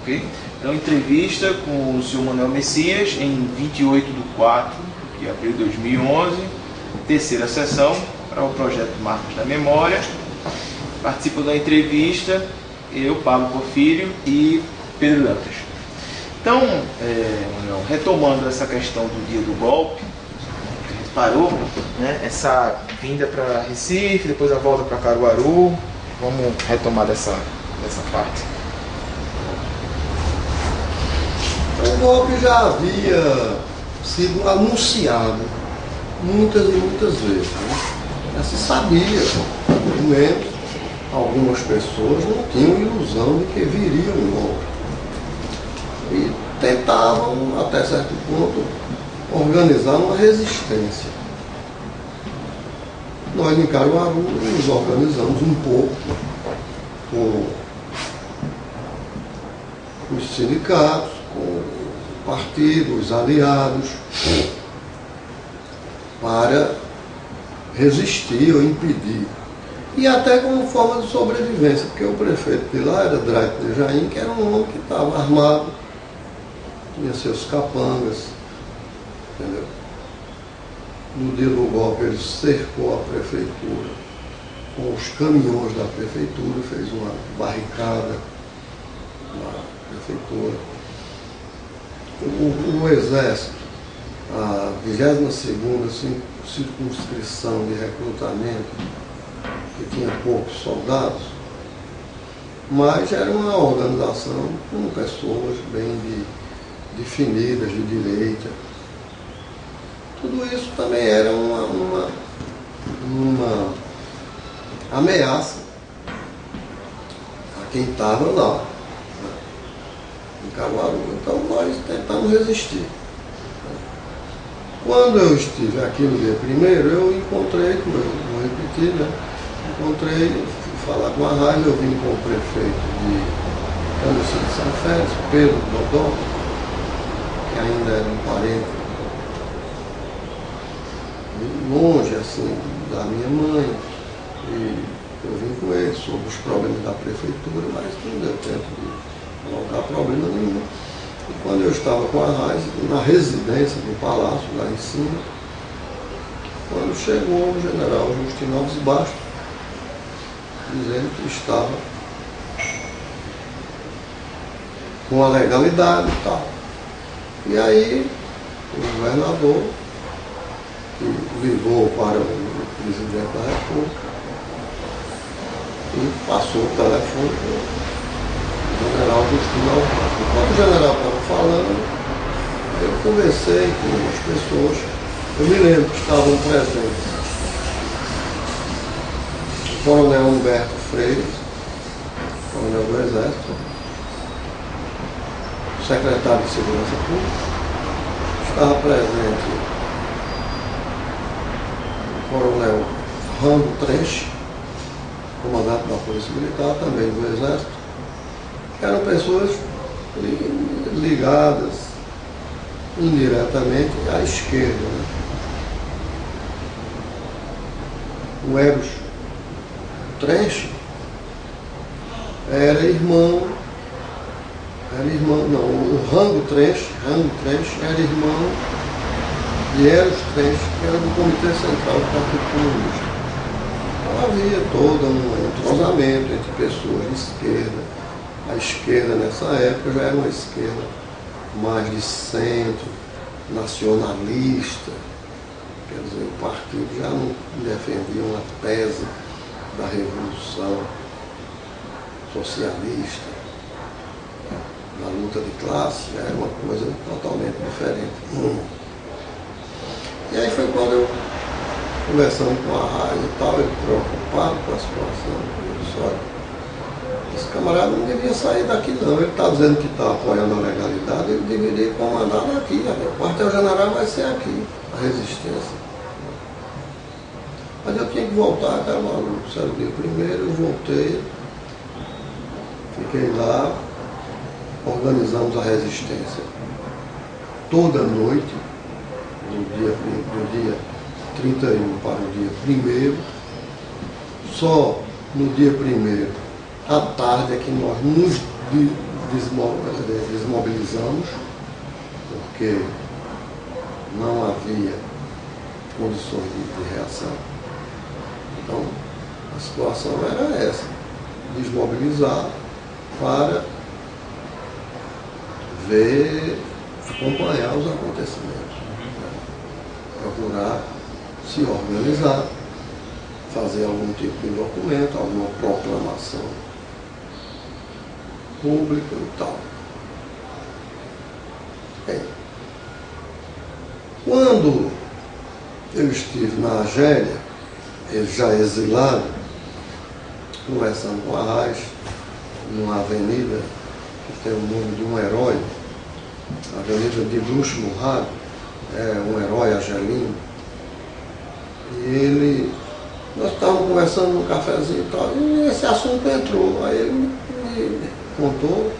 ok? Então, entrevista com o senhor Manuel Messias em 28/4 de abril de 2011, terceira sessão para o projeto Marcos da Memória. Participam da entrevista eu, Pablo Porfírio e Pedro Dantas. Então, Manuel, retomando essa questão do dia do golpe, a gente parou, né, essa vinda para Recife, depois a volta para Caruaru. Vamos retomar dessa parte. O golpe já havia sido anunciado muitas e muitas vezes, né? Já se sabia, pelo menos algumas pessoas não tinham ilusão de que viria um golpe. E tentavam, até certo ponto, organizar uma resistência. Nós em Caruaru nos organizamos um pouco com os sindicatos, com o partido, os aliados, para resistir ou impedir. E até como forma de sobrevivência, porque o prefeito de lá era Draco de Jaim, que era um homem que estava armado, tinha seus capangas, entendeu? No dia do golpe ele cercou a prefeitura com os caminhões da prefeitura, fez uma barricada na prefeitura. O Exército, a 22ª circunscrição de recrutamento, que tinha poucos soldados, mas era uma organização com pessoas bem definidas, de direita. Tudo isso também era uma ameaça a quem estava lá, né, em Caruaru. Então nós tentamos resistir. Quando eu estive aqui no dia 1º, eu encontrei, como eu vou repetir, né? Encontrei, fui falar com a Raiz, eu vim com o prefeito de Candicino de São Félix, Pedro Dodó, que ainda era um parente longe, assim, da minha mãe, e eu vim com ele sobre os problemas da prefeitura, mas não deu tempo de colocar problema nenhum. E quando eu estava com a Raiz, na residência do palácio, lá em cima, quando chegou o general Justino Alves Bastos, dizendo que estava com a legalidade e tal. E aí, o governador, que ligou para o presidente da República e passou o telefone para o general Justino Alves Bastos. Enquanto o general estava falando, eu conversei com as pessoas, eu me lembro que estavam presentes o coronel Humberto Freire, coronel do Exército, o secretário de Segurança Pública, estava presente o coronel Rango Trench, comandante da Polícia Militar, também do Exército, que eram pessoas ligadas indiretamente à esquerda, né? O Eros Trench era irmão, não, o Rango Trench era irmão de Eros Trench, que era do Comitê Central do Partido Comunista. Então havia todo um entrosamento entre pessoas de esquerda. A esquerda nessa época já era uma esquerda mais de centro, nacionalista. Quer dizer, o partido já não defendia uma tese da revolução socialista, da luta de classe, já era uma coisa totalmente diferente. E aí foi quando eu, conversando com a Raiz e tal, ele preocupado com a situação, eu disse, olha, esse camarada não devia sair daqui não, ele está dizendo que está apoiando a legalidade, ele deveria comandar daqui, o quartel-general vai ser aqui, a resistência. Mas eu tinha que voltar, cara, maluco, isso era o dia 1º, eu voltei, fiquei lá, organizamos a resistência toda noite, do dia 31 para o dia 1º, só no dia 1º, à tarde, é que nós nos desmobilizamos, porque não havia condições de reação. Então, a situação era essa, desmobilizar para acompanhar os acontecimentos, procurar se organizar, fazer algum tipo de documento, alguma proclamação pública e tal. Bem, quando eu estive na Argélia, ele já exilado, conversando com Arraes, numa avenida que tem o nome de um herói, a avenida de Bruce Murrado, é um herói argelino, e nós estávamos conversando num cafezinho e tal, e esse assunto entrou, aí ele me contou,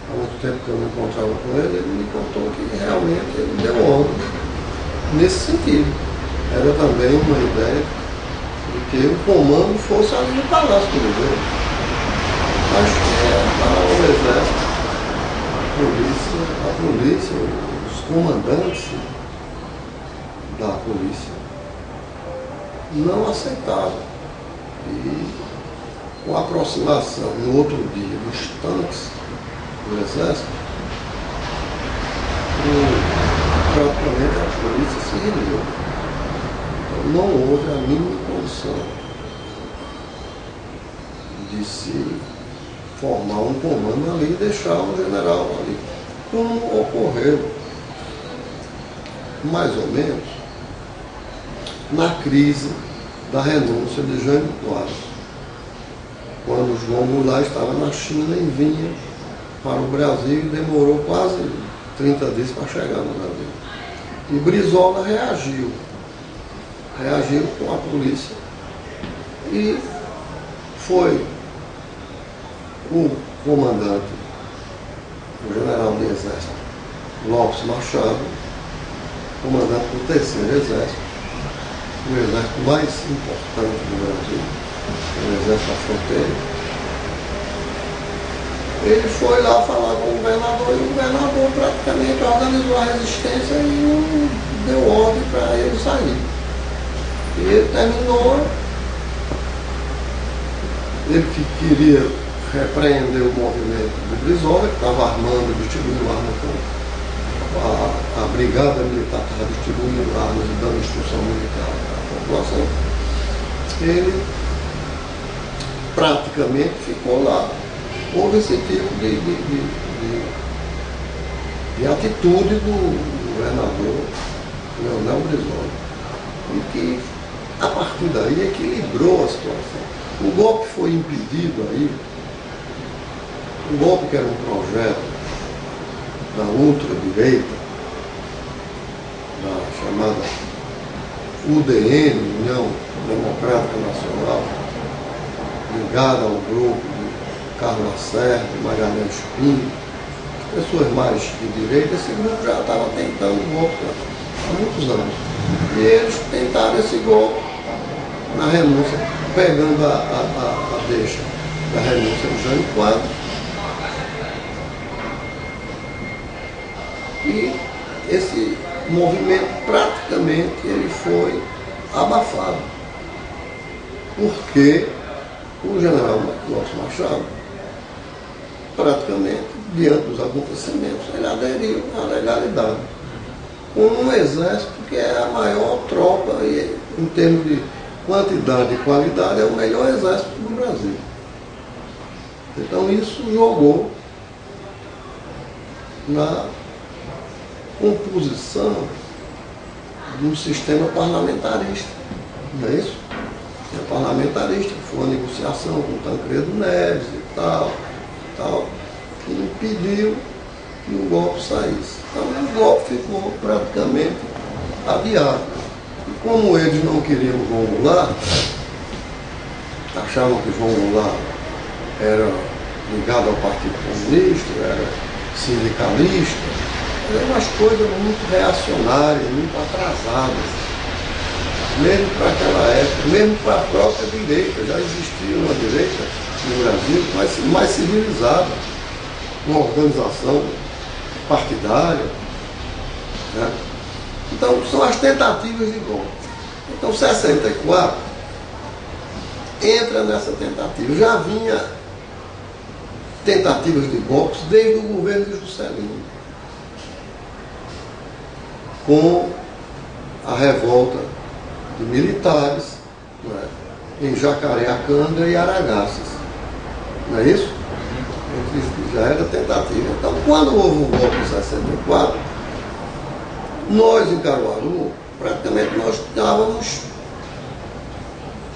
há muito tempo que eu não encontrava com ele me contou que realmente ele deu ordem nesse sentido. Era também uma ideia de que o comando fosse ali no Palácio do Governo. Acho que o Exército, a polícia, os comandantes da polícia não aceitavam. E com a aproximação no outro dia dos tanques do Exército, praticamente a polícia se rendeu. Então não houve a mínima condição de se formar um comando ali e deixar um general ali. Como ocorreu, mais ou menos, na crise da renúncia de Jânio Quadros, quando João Goulart estava na China e vinha para o Brasil e demorou quase 30 dias para chegar no Brasil. E Brizola reagiu com a polícia e foi o comandante, o general do Exército, Lopes Machado, comandante do 3º Exército, o exército mais importante do Brasil, o Exército da Fronteira. Ele foi lá falar com o governador e o governador praticamente organizou a resistência e não deu ordem para ele sair. E ele terminou, ele que queria repreender o movimento do Brizola, que estava armando, distribuindo armas com a brigada militar, estava distribuindo armas e dando instrução militar à população. Ele praticamente ficou lá. Houve esse tipo de atitude do governador Leonel Brizola, e que, a partir daí, equilibrou a situação. O golpe foi impedido aí, o golpe que era um projeto da ultradireita, da chamada UDN, União Democrática Nacional, ligada ao grupo Carlos Lacerda, Magalhães Pinto, pessoas mais de direita. Esse grupo já estava tentando o golpe há muitos anos. E eles tentaram esse golpe na renúncia, pegando a deixa da renúncia de Jânio Quadros. E esse movimento praticamente ele foi abafado, porque o general Lopes Machado, praticamente, diante dos acontecimentos, ele aderiu à legalidade. Um exército que é a maior tropa, e em termos de quantidade e qualidade, é o melhor exército do Brasil. Então isso jogou na composição de um sistema parlamentarista, não é isso? É parlamentarista, que foi uma negociação com Tancredo Neves e tal, que impediu que o golpe saísse. Então o golpe ficou praticamente adiado. E como eles não queriam João Goulart, achavam que João Goulart era ligado ao Partido Comunista, era sindicalista, eram umas coisas muito reacionárias, muito atrasadas. Mesmo para aquela época, mesmo para a própria direita, já existia uma direita no Brasil mais civilizada. uma organização partidária, né? Então, são as tentativas de golpe. Então, 64 entra nessa tentativa. Já vinha tentativas de golpes desde o governo de Juscelino, com a revolta de militares, né, em Jacareacanga e Aragaças. Não é isso? Já era tentativa. Então, quando houve um golpe em 64, nós em Caruaru, praticamente nós estávamos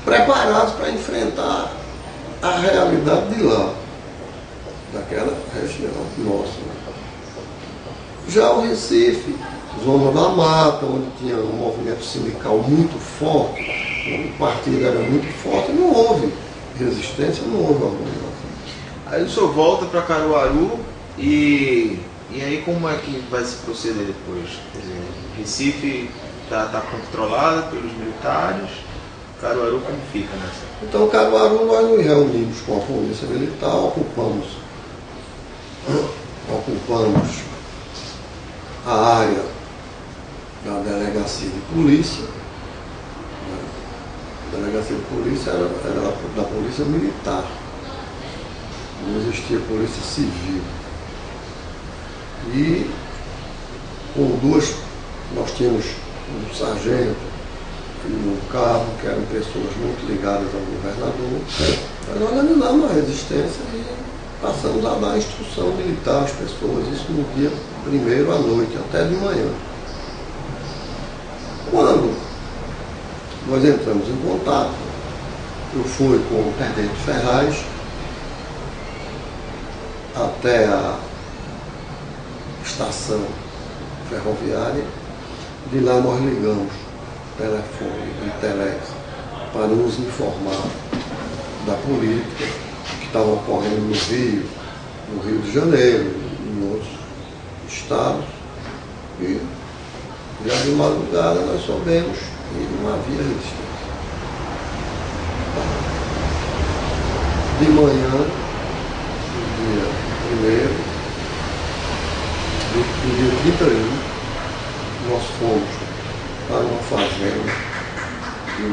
preparados para enfrentar a realidade de lá, daquela região nossa. Já o Recife, Zona da Mata, onde tinha um movimento sindical muito forte, onde o partido era muito forte, não houve resistência, não houve organização. Aí o senhor volta para Caruaru e aí como é que vai se proceder depois? Quer dizer, Recife está controlada pelos militares, Caruaru como fica nessa? Então, Caruaru nós nos reunimos com a polícia militar, ocupamos a área da delegacia de polícia. A delegacia de polícia era da polícia militar. Não existia polícia civil. E nós tínhamos um sargento e um cabo, que eram pessoas muito ligadas ao governador. Nós organizamos a resistência e passamos a dar instrução militar às pessoas, isso no dia 1º à noite, até de manhã. Quando nós entramos em contato, eu fui com o Tenente Ferraz até a estação ferroviária. De lá nós ligamos telefone e telex para nos informar da política que estava ocorrendo no Rio de Janeiro, em outros estados. E já de madrugada nós soubemos que não havia resistência. De manhã, no dia 1º, no dia 31, nós fomos para uma fazenda de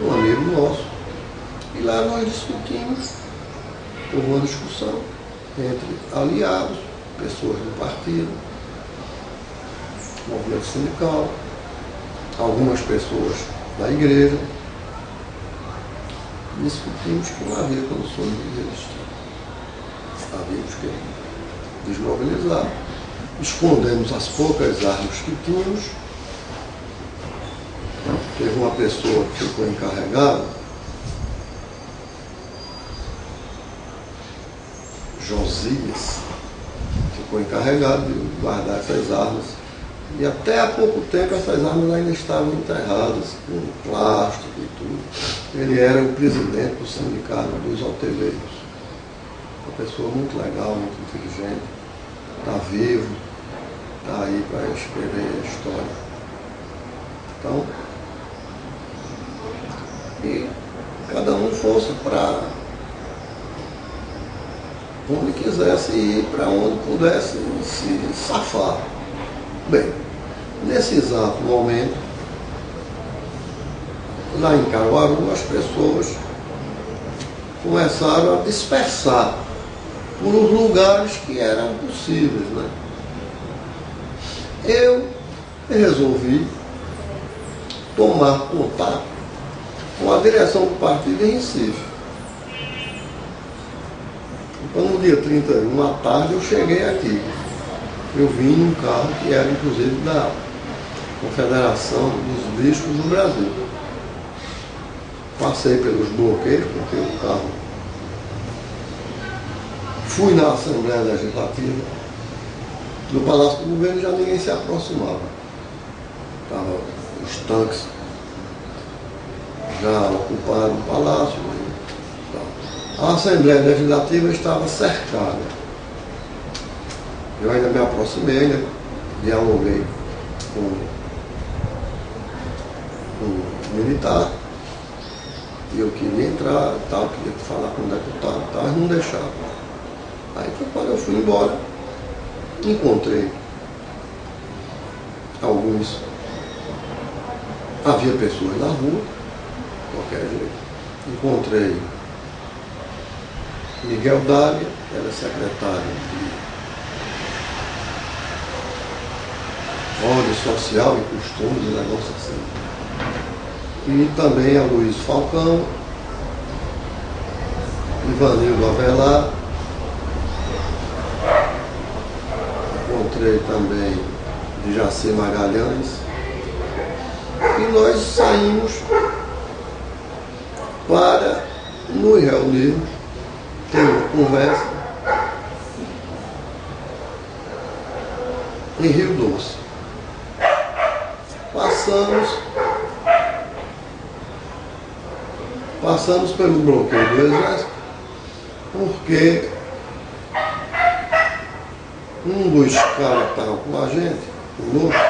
um amigo nosso. E lá nós discutimos, houve uma discussão entre aliados, pessoas do partido, movimento sindical, algumas pessoas da igreja. Discutimos que não havia condições de resistir. Havíamos que desmobilizar. Escondemos as poucas armas que tínhamos. Teve uma pessoa que ficou encarregada, Josias, ficou encarregado de guardar essas armas. E até há pouco tempo essas armas ainda estavam enterradas, com plástico e tudo. Ele era o presidente do sindicato dos hoteleiros. Uma pessoa muito legal, muito inteligente, está vivo, está aí para escrever a história. Então, e cada um fosse para onde quisesse ir, para onde pudesse se safar. Bem, nesse exato momento, lá em Caruaru, as pessoas começaram a dispersar por os lugares que eram possíveis, né? Eu resolvi tomar contato com a direção do partido em Recife. Então, no dia 31 à tarde, eu cheguei aqui. Eu vim num carro que era, inclusive, da Confederação dos Bispos do Brasil. Passei pelos bloqueios, porque o carro... Fui na Assembleia Legislativa. No Palácio do Governo já ninguém se aproximava. Estavam os tanques já ocuparam o Palácio. A Assembleia Legislativa estava cercada. Eu ainda me aproximei, ainda dialoguei com um militar. E eu queria entrar, tal, queria falar com o deputado, tal, mas não deixava. Aí foi quando eu fui embora, encontrei alguns. Havia pessoas na rua, de qualquer jeito. Encontrei Miguel Dália, que era secretário de Ordem Social e Costumes, um negócio assim. E também a Luiz Falcão, Ivanildo Avelar. Encontrei também de Jaci Magalhães. E nós saímos para nos reunirmos, ter uma conversa em Rio Doce. Passamos pelo bloqueio do Exército, porque um dos caras que estava com a gente, conosco,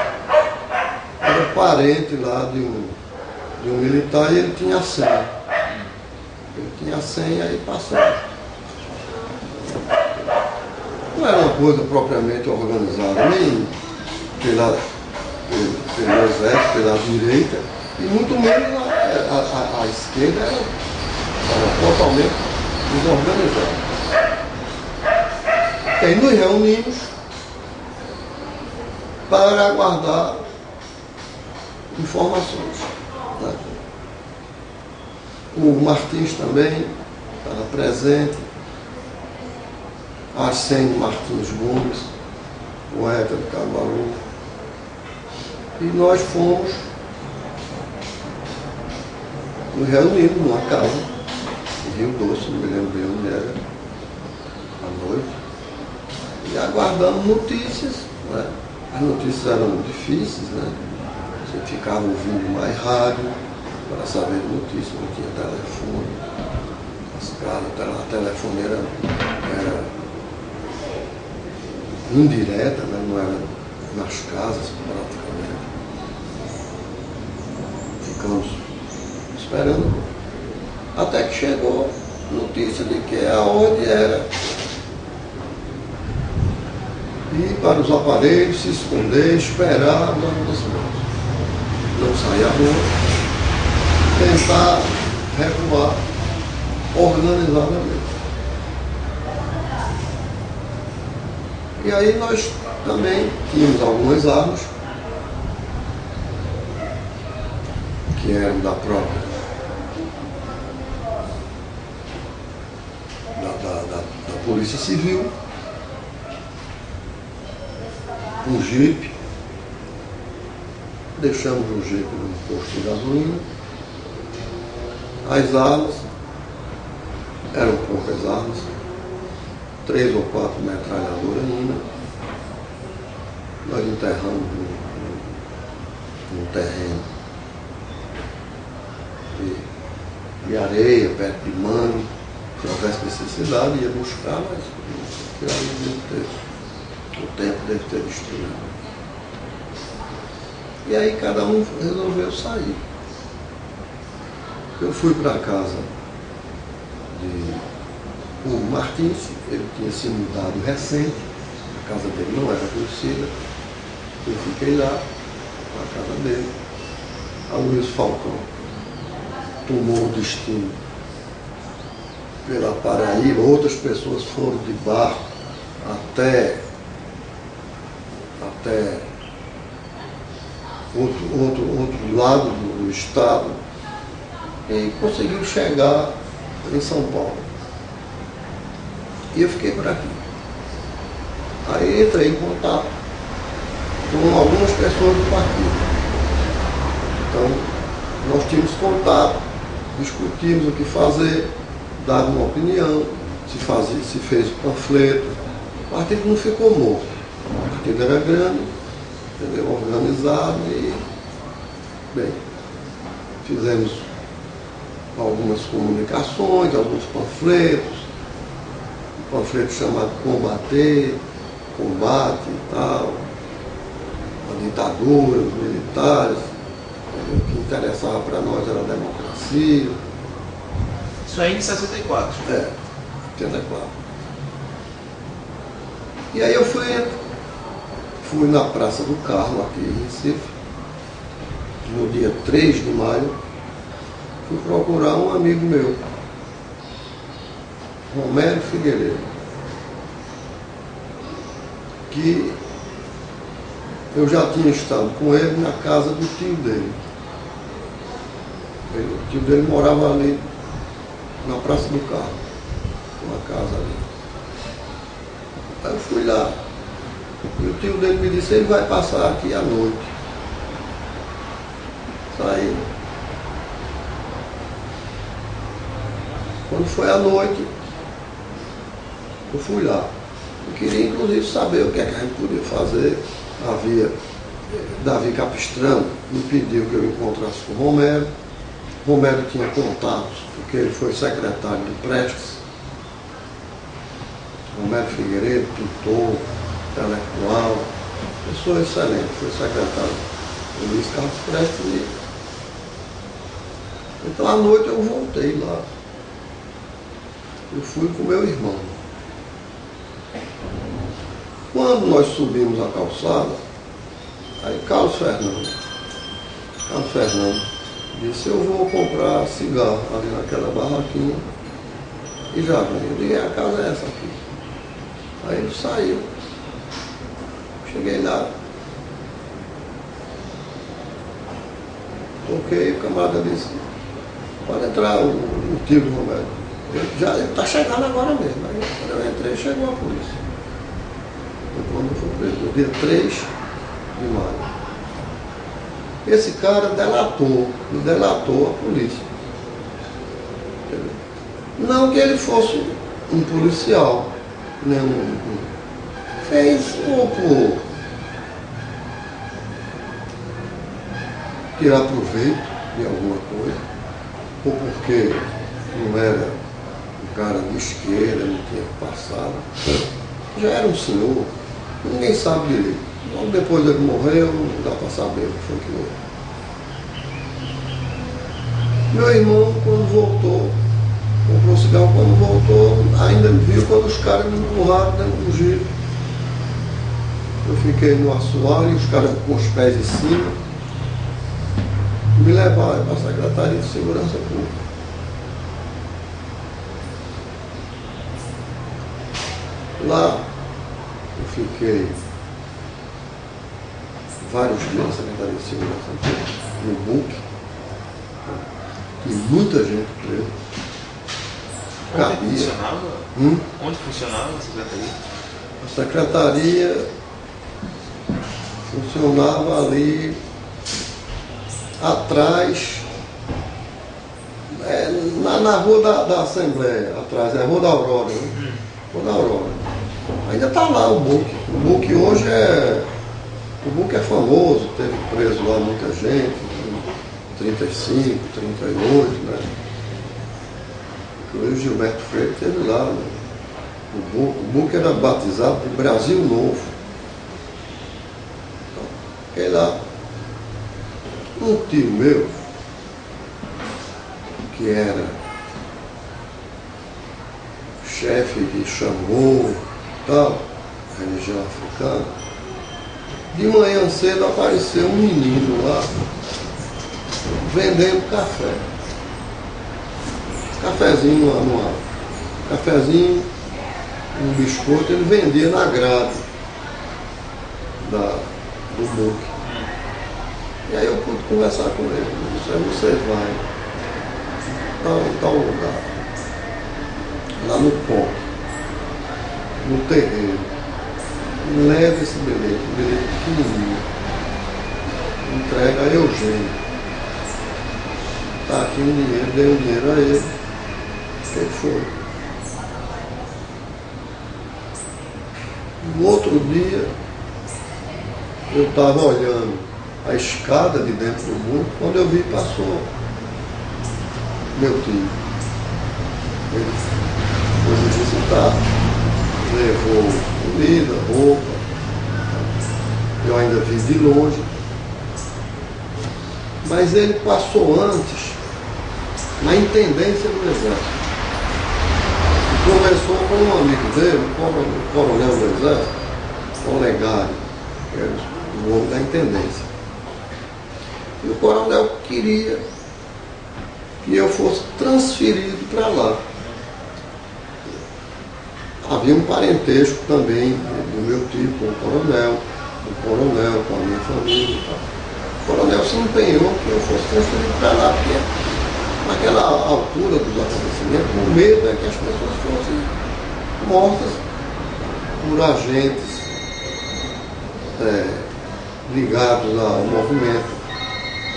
era parente lá de um militar e ele tinha a senha. Ele tinha a senha e passamos. Não era uma coisa propriamente organizada, nem pelo Exército, pela direita, e muito menos a esquerda era totalmente desorganizada. E aí nos reunimos para aguardar informações. Né? O Martins também estava presente, Arsênio Martins Gomes, poeta de Caruaru. E nós fomos nos reunimos numa casa em Rio Doce, não me lembro bem onde era, à noite, e aguardamos notícias. Né? As notícias eram difíceis, né? Você ficava ouvindo mais rádio para saber notícias, não tinha telefone. As casas, a telefoneira era indireta, né? Não era nas casas praticamente. Ficamos esperando, até que chegou notícia de que a ordem era ir para os aparelhos, se esconder, esperar os acontecimentos. Não sair à rua, tentar recuar organizadamente. E aí nós também tínhamos algumas armas que eram da própria da Polícia Civil, um jipe, deixamos o jipe no posto de gasolina. As armas, eram poucas armas, 3 ou 4 metralhadoras ainda. Nós enterramos num terreno de areia, perto de mangue. Se houvesse necessidade, ia buscar, mas o tempo deve ter destruído. E aí cada um resolveu sair. Eu fui para a casa de Hugo Martins, ele tinha se mudado recente, a casa dele não era conhecida. Eu fiquei lá, na casa dele. A Luiz Falcão tomou o destino pela Paraíba, outras pessoas foram de barco até outro lado do estado e conseguiu chegar em São Paulo. E eu fiquei por aqui. Aí entrei em contato com algumas pessoas do partido. Então, nós tínhamos contato, discutimos o que fazer, dava uma opinião, se fez o panfleto. O partido não ficou morto. O partido era grande, entendeu? Organizado e, bem, fizemos algumas comunicações, alguns panfletos, um panfleto chamado Combate e tal, a ditadura, os militares, entendeu? O que interessava para nós era a democracia. Isso aí em 64? É, 84. E aí eu fui na Praça do Carmo, aqui em Recife, no dia 3 de maio, fui procurar um amigo meu, Romero Figueiredo, que eu já tinha estado com ele na casa do tio dele. O tio dele morava ali na Praça do Carmo, uma casa ali. Aí eu fui lá, e o tio dele me disse, ele vai passar aqui à noite. Saí. Quando foi à noite, eu fui lá. Eu queria inclusive saber o que é que a gente podia fazer. Havia Davi Capistrano, me pediu que eu encontrasse com o Romero. Romero tinha contatos, porque ele foi secretário do Prestes. Romero Figueiredo, pintor, intelectual, pessoa excelente, foi secretário do Luiz Carlos Prestes. Então à noite eu voltei lá. Eu fui com meu irmão. Quando nós subimos a calçada, aí Carlos Fernando disse, eu vou comprar cigarro ali naquela barraquinha e já vem. Eu digo, a casa é essa aqui. Aí ele saiu. Cheguei lá. Toquei, o camarada disse, pode entrar o tio do Romero. Ele está chegando agora mesmo. Aí quando eu entrei, chegou a polícia. Quando eu fui preso, no dia 3 de maio. Esse cara me delatou a polícia. Não que ele fosse um policial, fez por tirar proveito de alguma coisa, ou porque não era um cara de esquerda, não tinha passado. Já era um senhor, ninguém sabe direito. Logo depois ele morreu, não dá para saber o que foi que houve. Meu irmão, quando voltou, comprou cigarro, quando voltou, ainda me viu quando os caras me empurraram dentro do jeep. Eu fiquei no assoalho, os caras com os pés em cima, me levaram para a Secretaria de Segurança Pública. Lá eu fiquei vários dias na Secretaria de Segurança Pública, no BUC, e muita gente presa. Onde funcionava? Onde funcionava a secretaria? A secretaria funcionava ali atrás, na rua da Assembleia, atrás, é a Rua da Aurora, né? Rua da Aurora. Ainda está lá o BUC. O BUC hoje o BUC é famoso, teve preso lá muita gente, 35, 38, né? Inclusive Gilberto Freire esteve lá, né? O BUC era batizado de Brasil Novo. Então, fiquei lá. Um tio meu, que era chefe de Xangô, tal, religião africana, de manhã cedo apareceu um menino lá vendendo café. Cafezinho lá cafezinho, um biscoito, ele vendia na grade do BUC. E aí eu pude conversar com ele. Ele disse, você vai a tal lugar, lá no ponto, no terreiro, e leva esse bilhete, um bilhete pequenininho, entrega a Eugênio. Tá aqui o dinheiro, dei o dinheiro a ele. Ele foi. No outro dia, eu estava olhando a escada de dentro do muro, quando eu vi, passou meu tio. Ele foi me visitar, levou comida, roupa. Eu ainda vi de longe. Mas ele passou antes na intendência do Exército. conversou com um amigo dele, o coronel do Exército, o Legário, que era o homem da intendência. E o coronel queria que eu fosse transferido para lá. Havia um parentesco também do meu tio com o coronel, com a minha família e tal. O coronel se empenhou que eu fosse transferido para lá, porque naquela altura dos acontecimentos, o medo é que as pessoas fossem mortas por agentes ligados ao movimento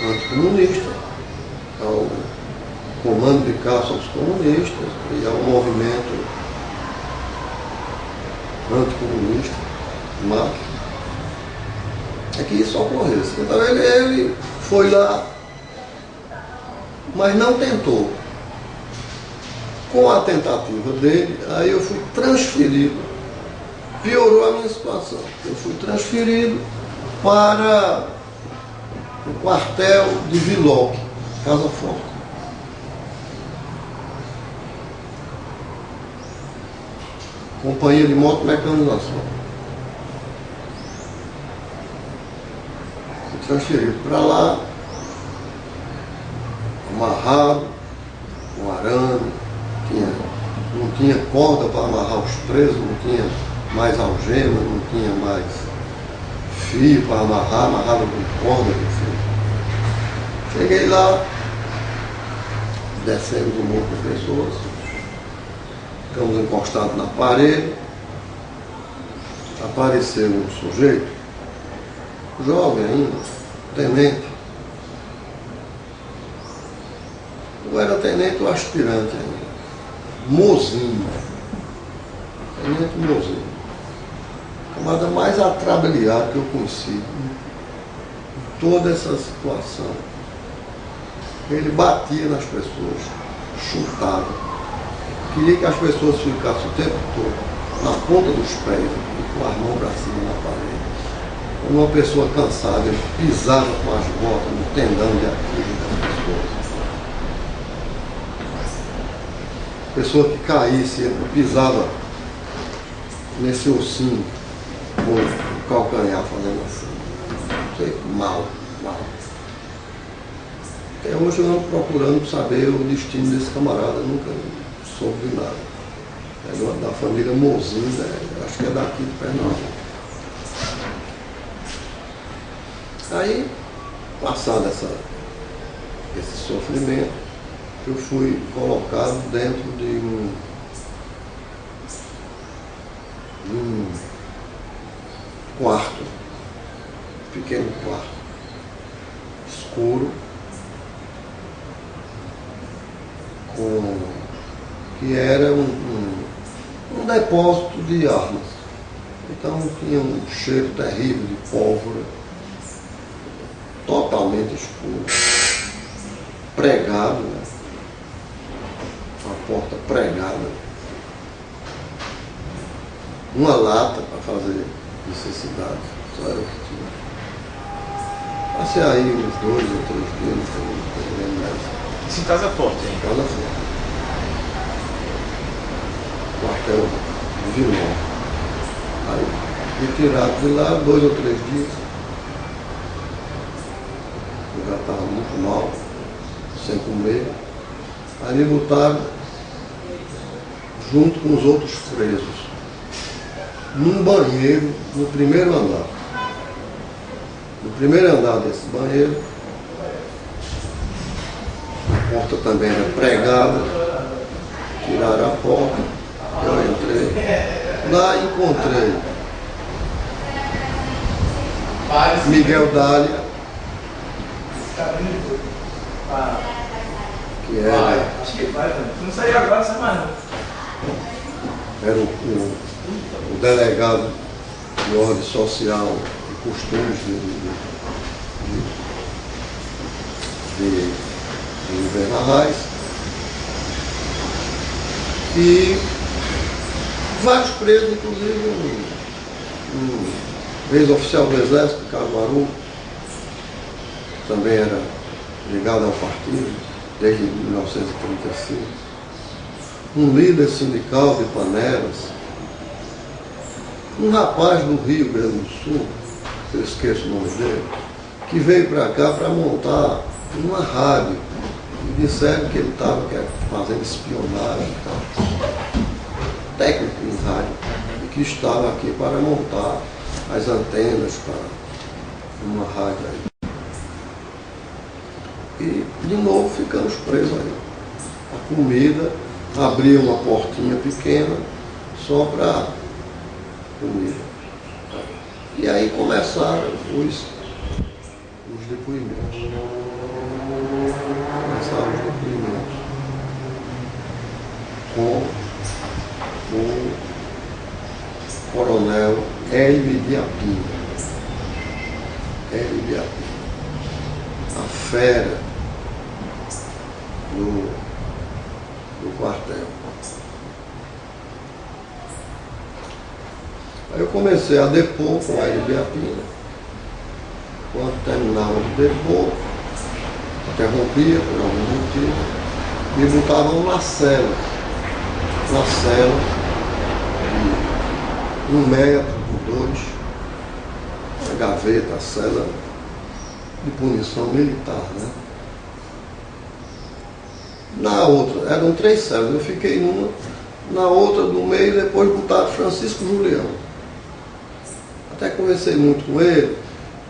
anticomunista, ao comando de caça aos comunistas e ao movimento anticomunista, mas é que isso ocorresse. Então ele foi lá, mas não tentou. Com a tentativa dele, aí eu fui transferido, piorou a minha situação. Eu fui transferido para o quartel de Vilóque, Casa Forte. Companhia de motomecanização. Fui transferido para lá, amarrado, com arame, não tinha corda para amarrar os presos, não tinha mais algema, não tinha mais fio para amarrar, amarrava com corda de fio. Cheguei lá, descemos um monte de pessoas, ficamos encostados na parede, apareceu um sujeito, jovem ainda, tenente. Eu era tenente ou aspirante ainda. Mozinho. Tenente Mozinho. A camada mais atrabulhada que eu conheci em toda essa situação. Ele batia nas pessoas, chutava. Queria que as pessoas ficassem o tempo todo na ponta dos pés, com as mãos para cima na parede. Quando uma pessoa cansada, ele pisava com as botas no tendão de Aquiles das pessoas. Pessoa que caísse, ele pisava nesse ossinho, com o calcanhar fazendo assim. Não sei, mal. Até hoje eu ando procurando saber o destino desse camarada, nunca soube de nada. É da família Mozinho, né? Acho que é daqui de Pernambuco. Aí, passado esse sofrimento, eu fui colocado dentro de um quarto, pequeno quarto, escuro, que era um depósito de armas. Então tinha um cheiro terrível de pólvora, totalmente escuro, pregado, né? A porta pregada, uma lata para fazer necessidade, só era o que tinha. Passei aí uns 2 ou 3 dias, não lembro mais. Isso em Casa Forte, hein? Casa Forte. Quartel de Vilão. Aí, retirado de lá 2 ou 3 dias. Eu já estava muito mal, sem comer. Aí me botaram junto com os outros presos, num banheiro, no primeiro andar. No primeiro andar desse banheiro, a porta também era pregada, tiraram a porta, eu entrei. Lá encontrei Miguel Dália, que era... Não saiu agora, sai mais não. Era o delegado de ordem social e costumes de Oliveira Arraes. E vários presos, inclusive um ex-oficial do Exército, Caruaru, também era ligado ao partido desde 1935. um líder sindical de Panelas, um rapaz do Rio Grande do Sul, eu esqueço o nome dele, que veio para cá para montar uma rádio. E disseram que ele estava fazendo espionagem e tal, técnico em rádio, e que estava aqui para montar as antenas para uma rádio aí. E de novo ficamos presos aí. A comida, abria uma portinha pequena só para comida. E aí começaram os depoimentos. Começaram os depoimentos com o coronel Hélio de Apina. Hélio de Apina. A fera do quartel. Aí eu comecei a depor com a Hélio de Apina. Quando terminava de depor, interrompia por algum motivo, me botavam na cela de 1 metro por 2, a gaveta, a cela de punição militar, né? Na outra, eram 3 celas, eu fiquei numa, na outra do meio, depois botaram Francisco Julião. Até conversei muito com ele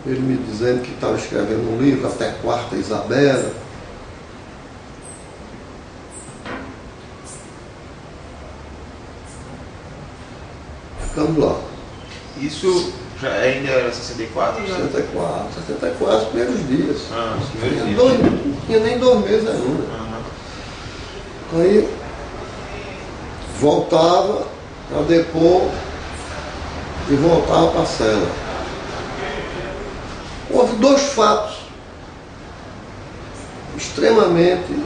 me dizendo que estava escrevendo um livro, até Quarta Isabela. Ficamos lá. Isso já ainda era 64? 64, os primeiros dias. Os primeiros dias. Não tinha nem 2 meses ainda. Aí voltava para depor e voltava para a cela. Houve 2 fatos extremamente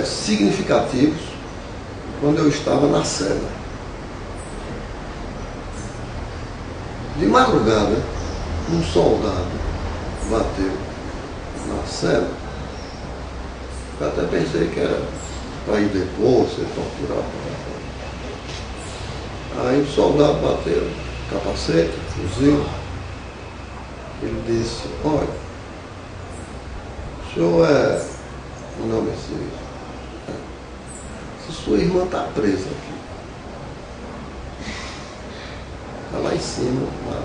significativos quando eu estava na cela. De madrugada, um soldado bateu na cela. Eu até pensei que era para ir depor, ser torturado. Aí o soldado bateu, capacete, fuzil. Ele disse, olha, o senhor é o nome assim, se sua irmã está presa aqui, está lá em cima, lá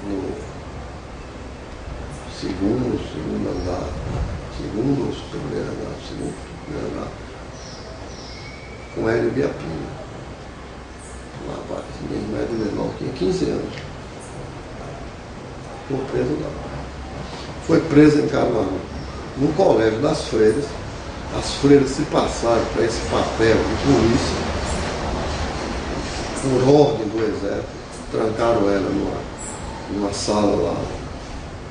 no segundo andar, segundo ou primeiro andar, segundo andar, com Hélio de Apina. Um rapaz, minha irmã é de menor, tinha 15 anos. Foi preso lá. Foi preso em Caruaru, no colégio das freiras. As freiras se passaram para esse papel de polícia, por ordem do exército, trancaram ela numa sala lá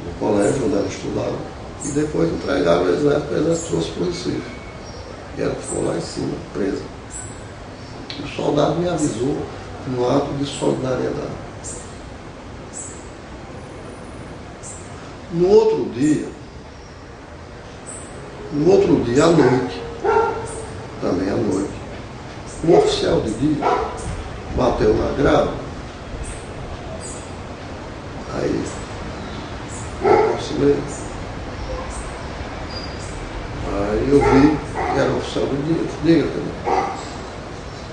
no colégio onde ela estudava, e depois entregaram o exército trouxe para o Recife. E ela ficou lá em cima, presa. O soldado me avisou no ato de solidariedade. No outro dia à noite, também à noite, um oficial de dia bateu na grade. Aí eu aproximei. Aí eu vi que era o oficial de dia. Diga também.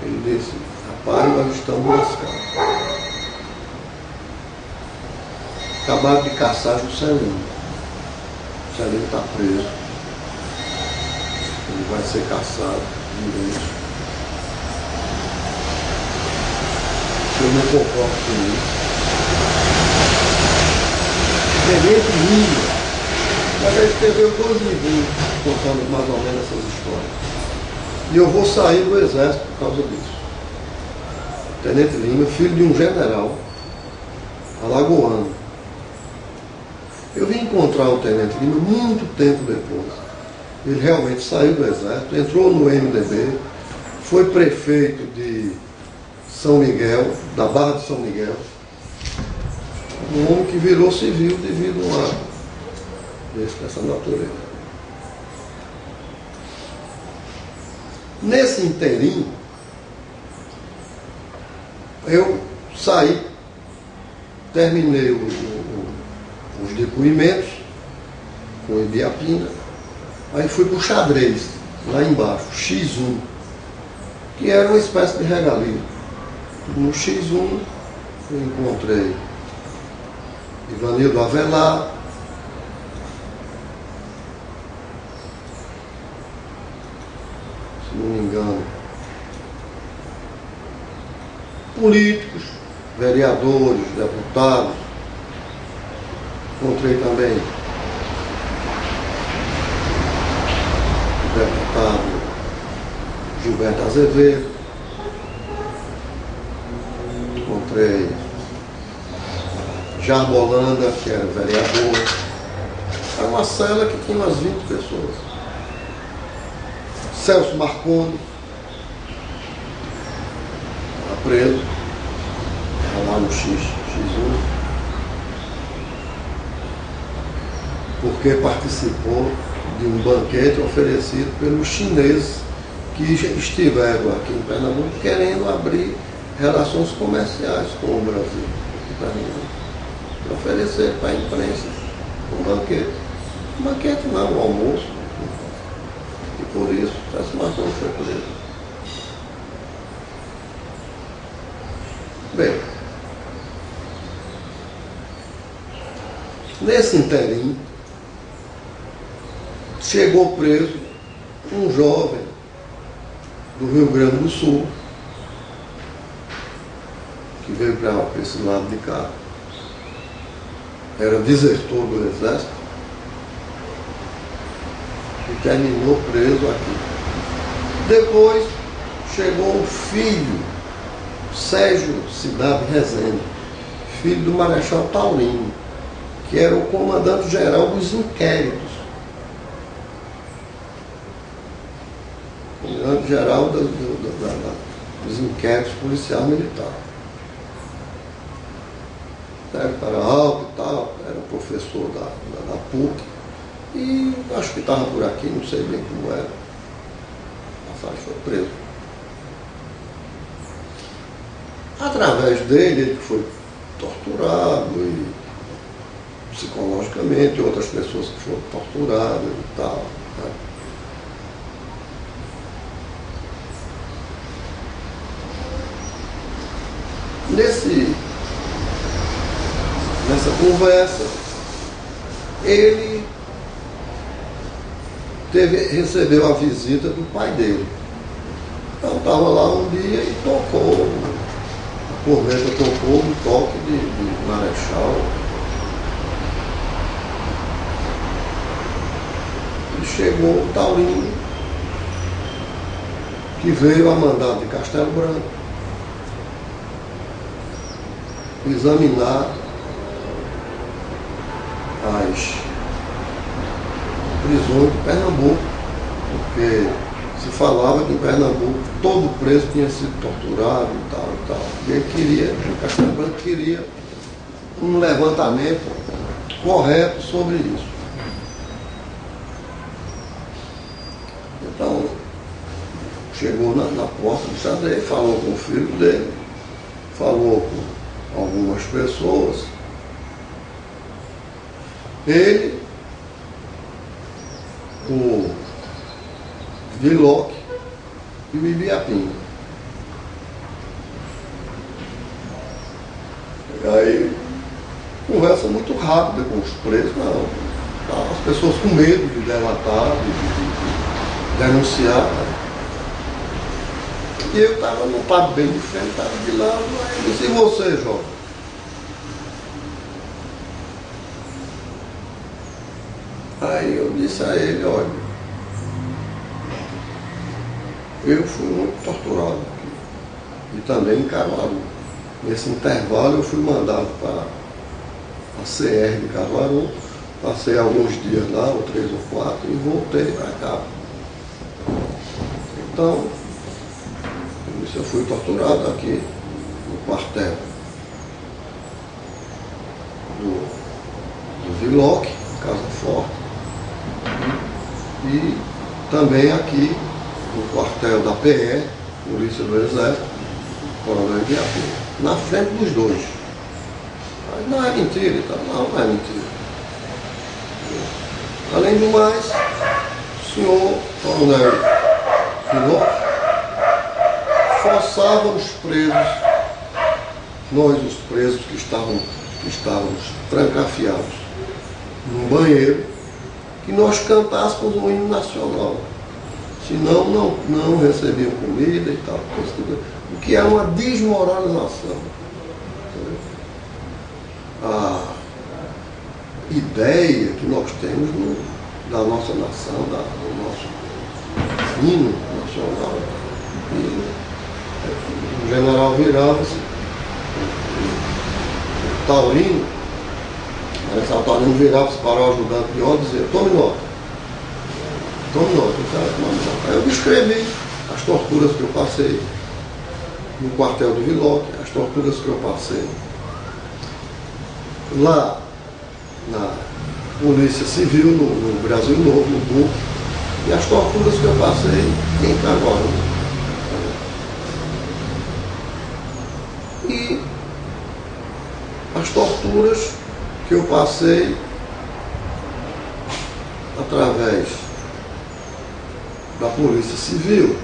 Ele disse, rapaz, nós estamos lascados. Acabaram de caçar Juscelino. Juscelino está preso. Ele vai ser caçado de vez. Eu não concordo com isso. Tenente Lima. Mas ele escreveu 2 livros contando mais ou menos essas histórias. E eu vou sair do exército por causa disso. Tenente Lima, filho de um general alagoano. Eu vim encontrar o Tenente Lima muito tempo depois. Ele realmente saiu do exército, entrou no MDB, foi prefeito de São Miguel, da Barra de São Miguel. Um homem que virou civil devido a um ato dessa natureza. Nesse inteirinho, eu saí, terminei os depoimentos com o Ibiapina, aí fui para o xadrez, lá embaixo, X1, que era uma espécie de regalia. No X1 eu encontrei Ivanildo Avelar, se não me engano, políticos, vereadores, deputados. Encontrei também o deputado Gilberto Azevedo, encontrei Jarbo Holanda, que era vereador. Era uma cela que tinha umas 20 pessoas. Celso Marconi, estava preso, estava lá no X1, porque participou de um banquete oferecido pelos chineses que estiveram aqui em Pernambuco querendo abrir relações comerciais com o Brasil. Oferecer para a imprensa um banquete. Um banquete não, um almoço. E por isso, essa Marconi foi presa. Bem, nesse inteirinho, chegou preso um jovem do Rio Grande do Sul, que veio para esse lado de cá, era desertor do Exército, e terminou preso aqui. Depois chegou o filho, Sérgio Cidade Rezende, filho do Marechal Taurino, que era o comandante-geral dos inquéritos. Comandante-geral dos inquéritos policial militar. Era para alto e tal, era professor da PUC, e acho que estava por aqui, não sei bem como era. Passagem foi preso. Através dele, ele foi torturado e psicologicamente, outras pessoas que foram torturadas e tal. Né? Nessa conversa, ele recebeu a visita do pai dele. Então estava lá um dia e tocou, a corneta tocou um toque de Marechal. E chegou o Taurino, que veio a mandado de Castelo Branco examinar as prisões de Pernambuco, porque se falava que em Pernambuco todo preso tinha sido torturado e tal e tal. E ele queria, o Castelo Branco queria um levantamento correto sobre isso. Então, chegou na porta do xadrez, falou com o filho dele, falou com algumas pessoas. Ele, o Viloc e o Ibiapina. E aí, conversa muito rápida com os presos, não. As pessoas com medo de delatar, de denunciar. Né? E eu estava no papo bem de frente, estava de lado, aí disse: e você, jovem? Aí eu disse a ele: olha, eu fui muito torturado aqui, e também em Caruaru. Nesse intervalo eu fui mandado para a CR de Caruaru, passei alguns dias lá, ou 3 ou 4, e voltei para cá. Então, eu fui torturado aqui no quartel do Viloc, Casa Forte, e também aqui no quartel da PE, Polícia do Exército, Coronel Ibiapina, na frente dos dois. Mas não é mentira, então, não é mentira. Além do mais, o senhor Coronel Filó forçava os presos, nós os presos que estávamos trancafiados num banheiro, que nós cantássemos o hino nacional. Senão não recebiam comida e tal, o que é uma desmoralização. A ideia que nós temos da nossa nação, do nosso hino nacional. E o general virava-se, o Taurino, o Taurino virava-se para o ajudante de ordem e dizia: tome nota. Tome nota, o cara tomava nota. Aí eu descrevi as torturas que eu passei no quartel do Viloque, as torturas que eu passei lá na Polícia Civil, no Brasil Novo, no BUC, e as torturas que eu passei em Caguaru. E as torturas que eu passei através da Polícia Civil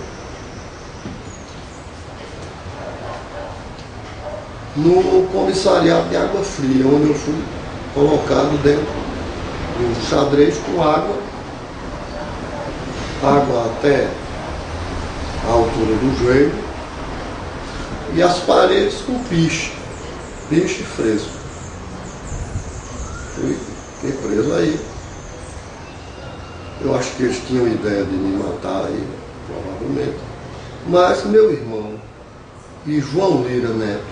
no comissariado de Água Fria, onde eu fui colocado dentro de um xadrez com água até a altura do joelho, e as paredes com piche fresco. Fiquei preso aí. Eu acho que eles tinham ideia de me matar aí, provavelmente. Mas meu irmão e João Lira Neto,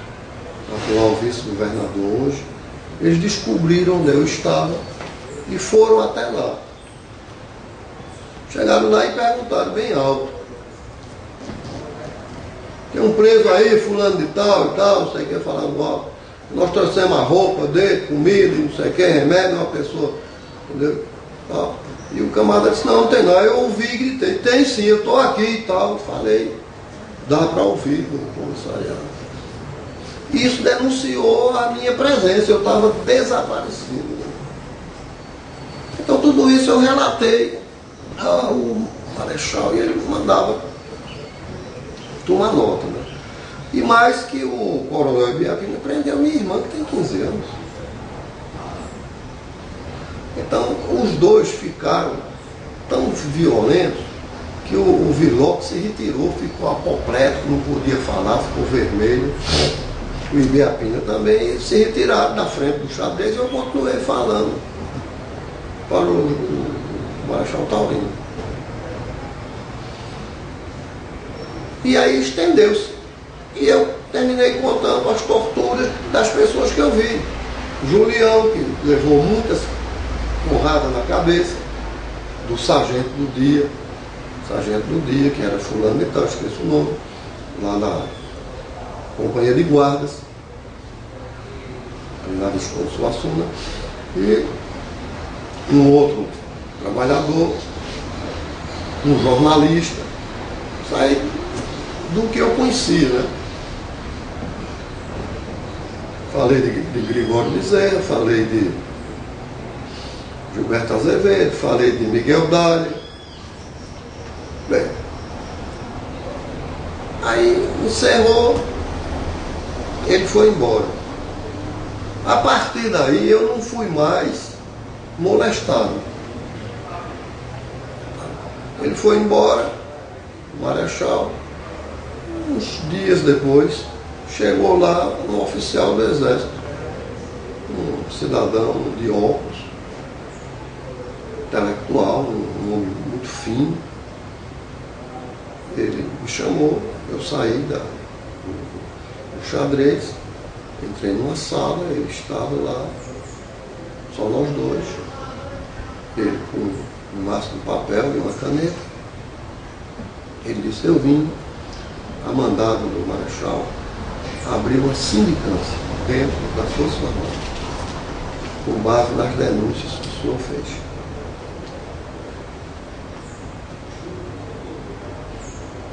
atual vice-governador hoje, eles descobriram onde eu estava e foram até lá. Chegaram lá e perguntaram bem alto: tem um preso aí, fulano de tal e tal, não sei o que, falando alto. Nós trouxemos a roupa dele, comida e não sei o que, remédio, uma pessoa, entendeu? Tal. E o camarada disse: não tem não. Eu ouvi e gritei: tem sim, eu estou aqui e tal. Falei, dá para ouvir no comissariado. Isso denunciou a minha presença, eu estava desaparecido. Então tudo isso eu relatei ao Marechal e ele mandava tomar nota, né? E mais que o Coronel Ibiapina prendeu minha irmã, que tem 15 anos. Então os dois ficaram tão violentos que o Viloque se retirou, ficou apoplético, não podia falar, ficou vermelho. O Ibiapina também se retiraram da frente do xadrez e eu continuei falando para o Marechal Taurino. E aí estendeu-se. E eu terminei contando as torturas das pessoas que eu vi. Julião, que levou muitas porradas na cabeça, do sargento do dia, que era fulano de tal, esqueço o nome, lá na companhia de guardas, ali na Visconde Suassuna, e um outro trabalhador, um jornalista, saí do que eu conhecia, né? Falei de Gregório Bezerra, falei de Gilberto Azevedo, falei de Miguel Dália. Bem, aí encerrou, ele foi embora. A partir daí eu não fui mais molestado. Ele foi embora, o Marechal. Uns dias depois, chegou lá um oficial do Exército, um cidadão de óculos, intelectual, um homem muito fino. Ele me chamou, eu saí do xadrez, entrei numa sala, ele estava lá, só nós dois, ele com um maço de papel e uma caneta. Ele disse: eu vim a mandado do Marechal abrir uma sindicância dentro das Forças Armadas, com base nas denúncias que o senhor fez.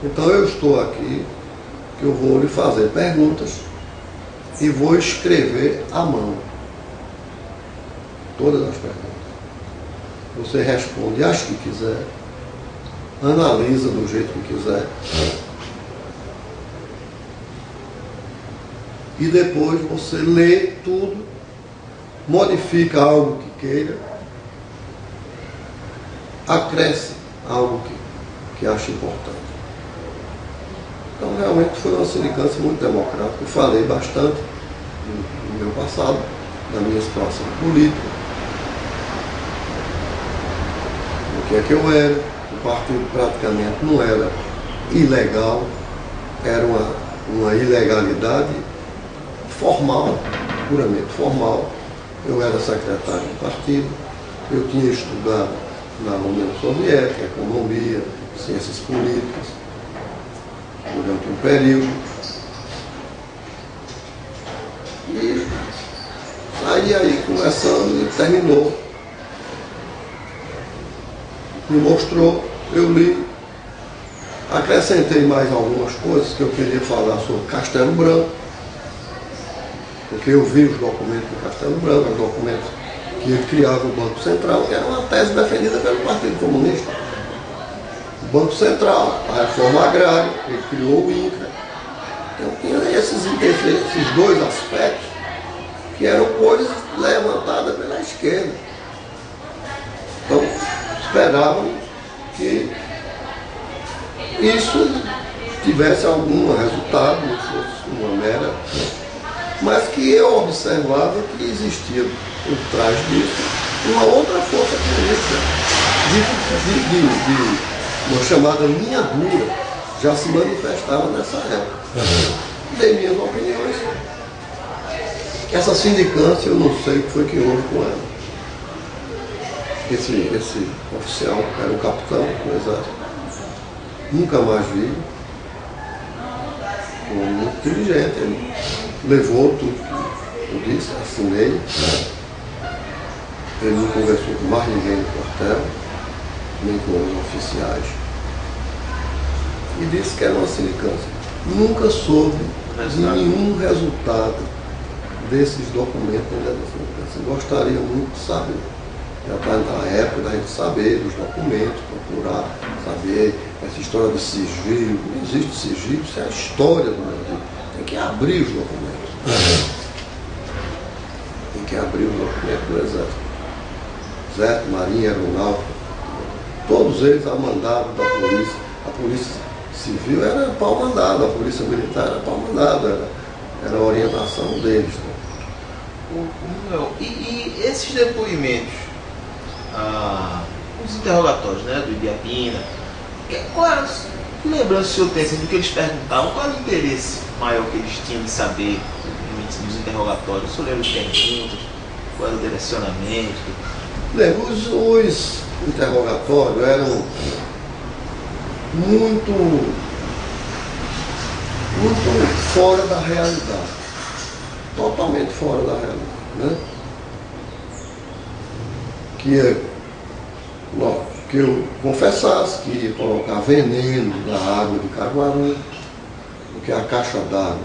Então eu estou aqui, que eu vou lhe fazer perguntas e vou escrever à mão todas as perguntas. Você responde as que quiser, analisa do jeito que quiser. E depois você lê tudo, modifica algo que queira, acresce algo que acha importante. Então realmente foi uma sindicância muito democrática. Eu falei bastante no meu passado, da minha situação política, o que é que eu era. O partido praticamente não era ilegal, era uma ilegalidade formal, puramente formal. Eu era secretário do partido, eu tinha estudado na União Soviética, economia, ciências políticas, durante um período. E saí aí conversando e terminou. Me mostrou, eu li, acrescentei mais algumas coisas que eu queria falar sobre Castelo Branco, porque eu vi os documentos do Castelo Branco, os documentos que ele criava o Banco Central, que era uma tese defendida pelo Partido Comunista. O Banco Central, a reforma agrária, ele criou o INCRA. Então tinha esses dois aspectos que eram coisas levantadas pela esquerda. Então esperavam que isso tivesse algum resultado, não fosse uma mera, mas que eu observava que existia por trás disso uma outra força política de uma chamada linha dura, já se manifestava nessa época. Dei minhas opiniões. Essa sindicância, eu não sei o que foi que houve com ela. Esse oficial, era o capitão do exército, nunca mais vi. Foi muito inteligente, ele levou tudo que eu disse, assinei. Ele não conversou com mais ninguém no quartel, nem com os oficiais. E disse que era uma sindicância. Nunca soube de nenhum resultado desses documentos da sindicância. Gostaria muito de saber. Já está na época da gente saber dos documentos, procurar saber essa história de sigilo. Não existe sigilo, isso é a história do Brasil. Tem que abrir os documentos. Tem que abrir os documentos do Exército. Exército, Marinha, Aeronáutica, todos eles a mandado da polícia. A polícia civil era pau mandado, a polícia militar era pau mandado, era a orientação deles. E esses depoimentos, os interrogatórios, né, do Ibiapina, que lembrança o senhor tem assim, do que eles perguntavam? Qual era o interesse maior que eles tinham de saber nos interrogatórios? O senhor lembra de perguntas? Qual era o direcionamento? Lembro, os interrogatórios eram muito fora da realidade. Totalmente fora da realidade. Né? Que eu confessasse que ia colocar veneno na água de Caruaru, porque a caixa d'água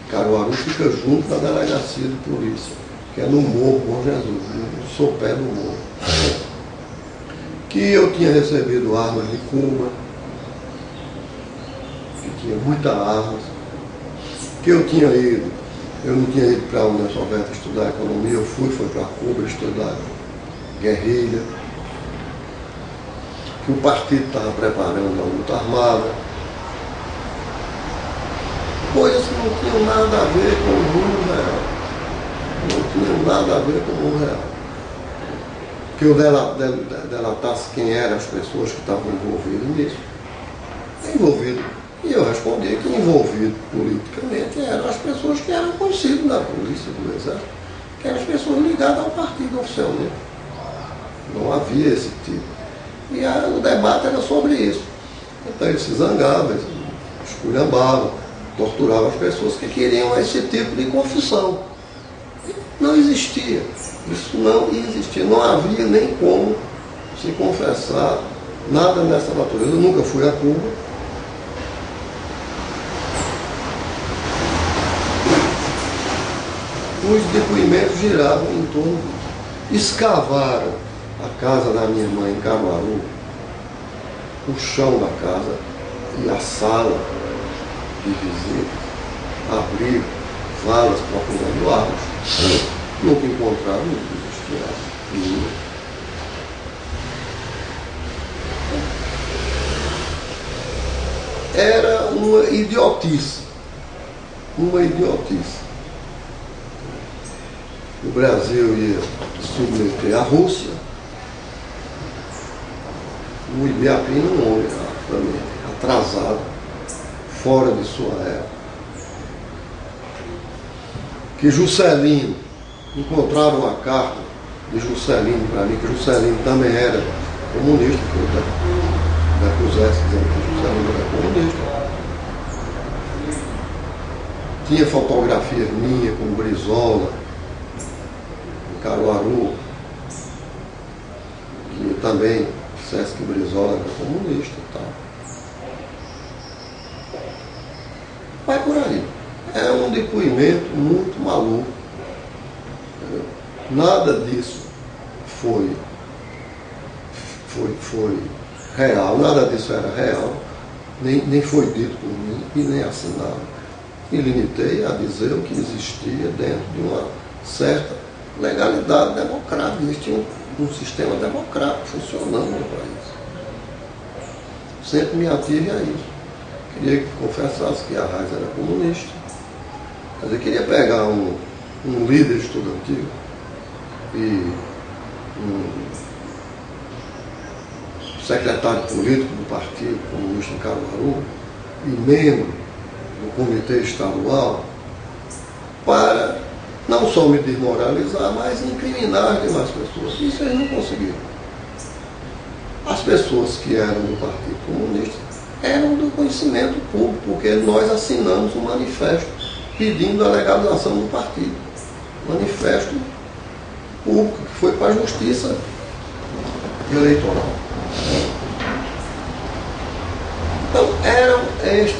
de Caruaru fica junto da delegacia de polícia, que é no Morro Bom Jesus, no sopé do morro. Que eu tinha recebido armas de Cuba, que tinha muitas armas, que eu não tinha ido para a União Soviética estudar economia, eu fui para Cuba estudar guerrilha, que o partido estava preparando a luta armada, coisas que não tinham nada a ver com o mundo real. Não tinham nada a ver com o mundo real. Que eu delatasse quem eram as pessoas que estavam envolvidas nisso. E eu respondi que envolvido politicamente eram as pessoas que eram conhecidas da polícia, do exército, que eram as pessoas ligadas ao partido oficialmente. Não havia esse tipo. E o debate era sobre isso. Então eles se zangavam, eles esculhambavam, torturavam as pessoas que queriam esse tipo de confissão. Não existia. Isso não existia. Não havia nem como se confessar nada nessa natureza. Eu nunca fui a Cuba, Os depoimentos giravam em torno disso. Escavaram a casa da minha mãe em Caruaru, o chão da casa e a sala de visitas, abriram valas procurando armas. Nunca encontraram os era uma idiotice. Uma idiotice. O Brasil ia submeter a Rússia. O Ibiapina, um homem atrasado, fora de sua época. Que Juscelino, encontraram uma carta de Juscelino para mim, que Juscelino também era comunista, que eu pusesse dizendo que Juscelino era comunista. Tinha fotografias minhas com Brizola, em Caruaru, que eu também dissesse que Brizola era comunista e tal. Vai por aí. É um depoimento muito maluco. Nada disso foi real, nada disso era real, nem foi dito por mim e nem assinado. Me limitei a dizer o que existia dentro de uma certa legalidade democrática. Existia um sistema democrático funcionando no país. Sempre me ative a isso. Queria que confessasse que a Raiz era comunista. Mas eu queria pegar um líder estudantil e um secretário político do Partido Comunista em Caruaru e membro do Comitê Estadual para não só me desmoralizar, mas incriminar as demais pessoas. Isso eles não conseguiram. As pessoas que eram do Partido Comunista eram do conhecimento público, porque nós assinamos um manifesto pedindo a legalização do partido. Manifesto público que foi para a Justiça Eleitoral. Então, eram estes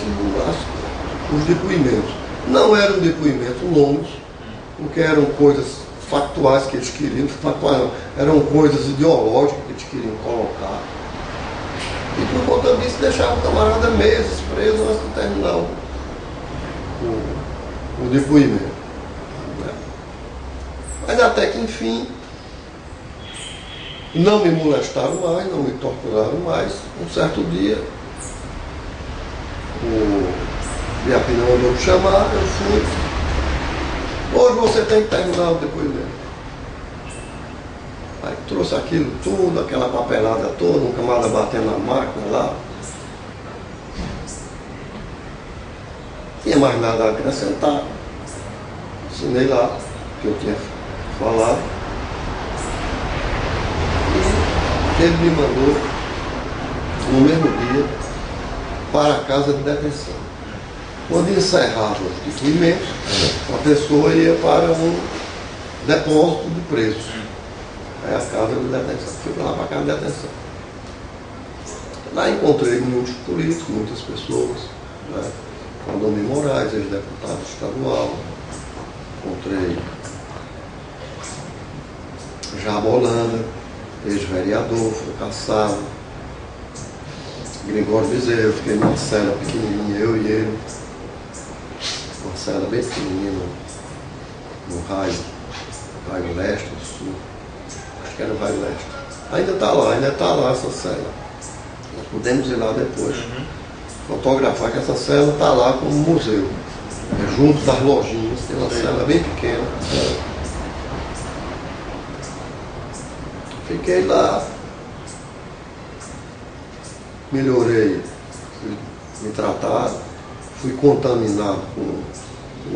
os depoimentos. Não eram depoimentos longos, porque eram coisas factuais que eles queriam, factuais não, eram coisas ideológicas que eles queriam colocar. E por conta disso deixavam o camarada meses preso antes de terminar o depoimento. Mas até que enfim não me molestaram mais, não me torturaram mais. Um certo dia o Ibiapina mandou me chamar, eu fui. Hoje você tem que terminar o depoimento. Aí trouxe aquilo tudo, aquela papelada toda, um camarada batendo na máquina lá. Não tinha mais nada a acrescentar. Assinei lá o que eu tinha falado. E ele me mandou, no mesmo dia, para a casa de detenção. Quando encerrava os depoimentos, a pessoa ia para um depósito de presos. Aí a casa de detenção. Fui lá para a casa de detenção. Lá encontrei muitos políticos, muitas pessoas, né? Valdomiro Moraes, ex-deputado estadual. Encontrei Jabo Holanda, ex-vereador, foi caçado. Gregório Bezerra, eu fiquei numa cela pequenininha, eu e ele. Uma cela bem pequenininha no raio leste, do sul. Acho que era o raio leste. Ainda está lá essa cela. Nós podemos ir lá depois. Fotografar que essa cela está lá como museu. É junto das lojinhas, tem uma cela bem pequena. Fiquei lá, melhorei, fui tratado, fui contaminado com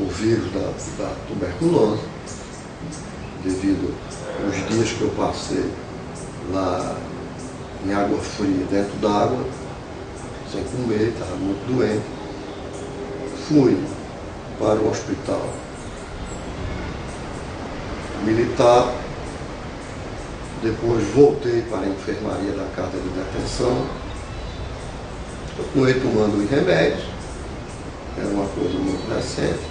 o vírus da tuberculose, devido aos dias que eu passei lá em água fria, dentro d'água, sem comer, estava muito doente. Fui para o hospital militar, depois voltei para a enfermaria da casa de detenção, continuei tomando os remédios, era uma coisa muito recente,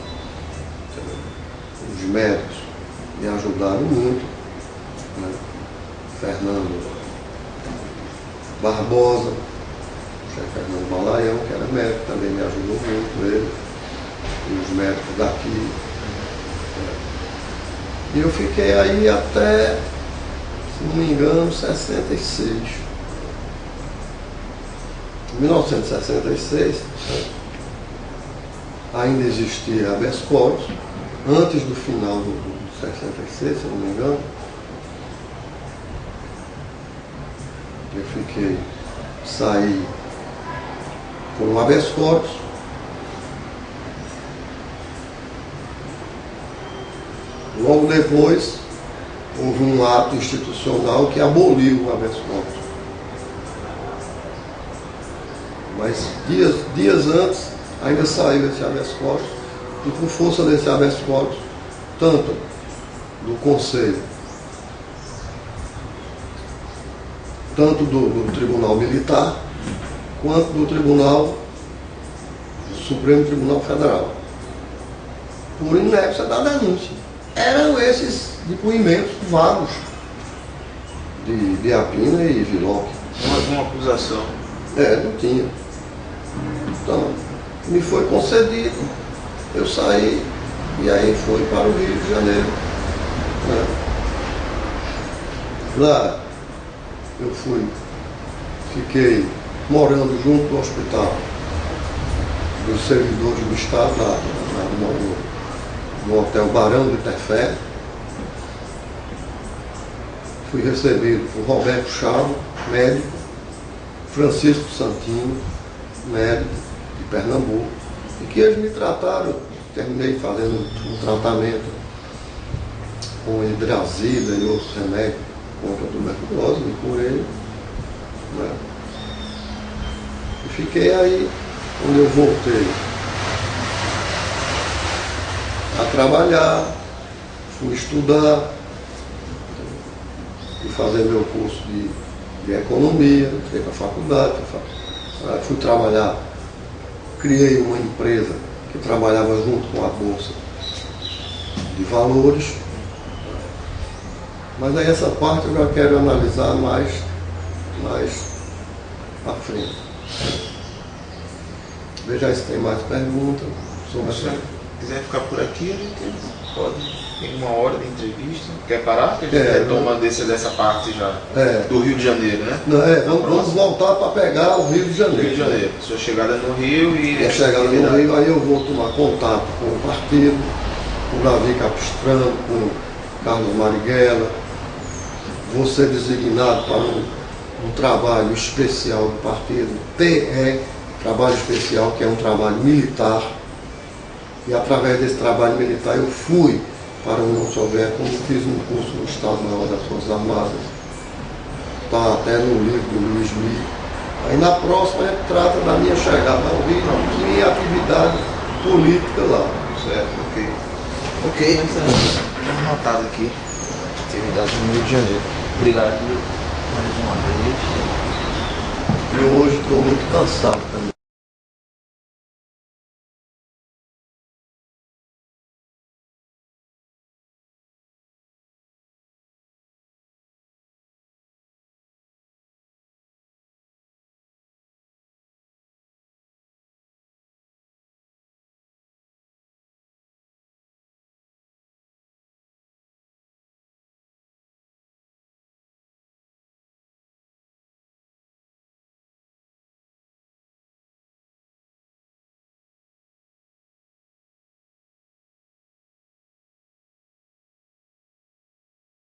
os médicos me ajudaram muito, né? Fernando Barbosa, Fernando Balaião, que era médico, também me ajudou muito, ele, e os médicos daqui. E eu fiquei aí até, se não me engano, 66. Em 1966, ainda existia habeas corpus, antes do final do 66, se não me engano. Eu saí com um habeas corpus. Logo depois, houve um ato institucional que aboliu o habeas corpus. Mas dias antes, ainda saiu esse habeas corpus, e por força desse habeas corpus, tanto do Conselho, tanto do Tribunal Militar, quanto do Supremo Tribunal Federal, por inépcia da denúncia. Eram esses depoimentos vagos de Apina e Viloc. Uma acusação. Não tinha. Então, me foi concedido, eu saí e aí fui para o Rio de Janeiro. Né? Lá eu fiquei morando junto do hospital dos servidores do Estado, lá no Hotel Barão do Tefé. Fui recebido por Roberto Chavo, médico, Francisco Santino, médico de Pernambuco, e que eles me trataram. Terminei fazendo um tratamento com hidrazida e outros remédios contra a tuberculose, me curei. Né? E fiquei aí. Quando eu voltei a trabalhar, fui estudar, fui fazer meu curso de economia, entrei para a faculdade, fui trabalhar, criei uma empresa que trabalhava junto com a Bolsa de Valores, mas aí essa parte eu já quero analisar mais à frente. Veja se tem mais perguntas sobre Se quiser ficar por aqui, a gente pode. Tem uma hora de entrevista. Quer parar? Porque a gente retoma dessa parte já. Do Rio de Janeiro, né? Vamos voltar para pegar o Rio de Janeiro. Rio de Janeiro. Sua chegada no Rio e. A chegada no Rio, aí eu vou tomar contato com o partido, com o Davi Capistrano, com o Carlos Marighella. Vou ser designado para um trabalho especial do partido, TE, trabalho especial, que é um trabalho militar. E através desse trabalho militar eu fui para a União Soviética, fiz um curso no Estado-Maior das Forças Armadas. Está até no livro do Luiz Mir. Aí na próxima a gente trata da minha chegada ao Rio e minha atividade política lá. Certo, ok. Vamos anotado aqui. Atividade no Rio de Janeiro. Obrigado mais uma vez. E hoje estou muito cansado também.